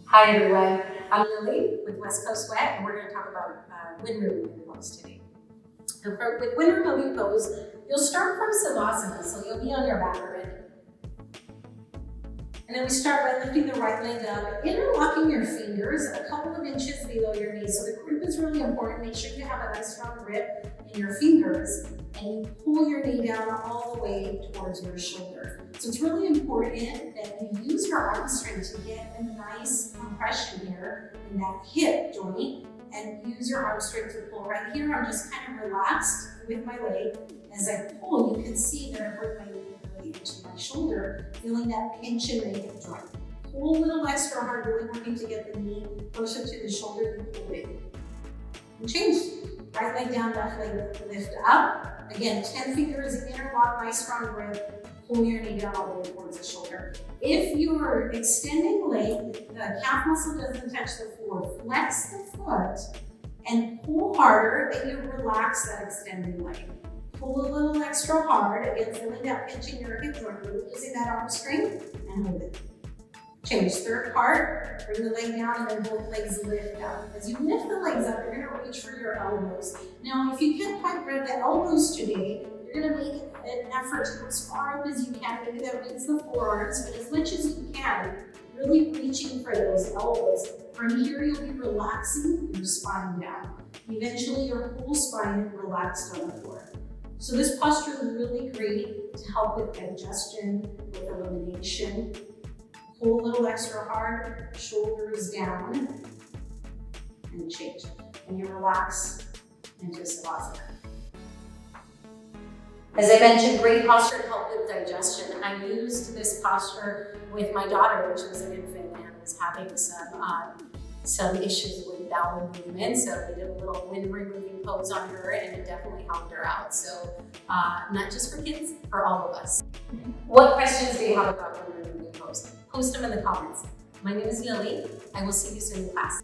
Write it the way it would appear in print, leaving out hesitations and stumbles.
Hi everyone, I'm Lily with West Coast Sweat, and we're going to talk about wind removing pose today. With wind removing pose, you'll start from Savasana, so you'll be on your back already. And then we start by lifting the right leg up, interlocking your fingers a couple of inches below your knees. So the grip is really important. Make sure you have a nice strong grip in your fingers, and you pull your knee down all the way towards your shoulder. So it's really important that you use your arm strength to get a nice compression here in that hip joint, and use your arm strength to pull. Right here, I'm just kind of relaxed with my leg. As I pull, you can see that I bring my knee really into my shoulder, feeling that pinch in the hip joint. Pull a little extra hard, really working to get the knee closer to the shoulder and pull it. And change. Right leg down, left leg lift up. Again, 10 fingers, interlock, nice strong grip. Pull your knee down all the way towards the shoulder. If you're extending leg, the calf muscle doesn't touch the floor, flex the foot and pull harder, and you relax that extended leg. Pull a little extra hard, again, feeling that pinch in your hip joint, really using that arm strength, and hold it. Change third part, bring the leg down, and then both legs lift up. As you lift the legs up, you're gonna reach for your elbows. Now, if you can't quite grab the elbows today, you're gonna make an effort to go as far up as you can. Maybe that means the forearms, but as much as you can, really reaching for those elbows. From here, you'll be relaxing your spine down. Eventually, your whole spine relaxed on the floor. So this posture is really great to help with digestion, with elimination. Pull a little extra hard, shoulders down, and change. And you relax into Savasana. As I mentioned, great posture to help with digestion. I used this posture with my daughter, which was an infant and was having some issues with bowel movement. So we did a little wind removing pose on her, and it definitely helped her out. So not just for kids, for all of us. What questions do you have about wind removing pose? Post them in the comments. My name is Lily. I will see you soon in class.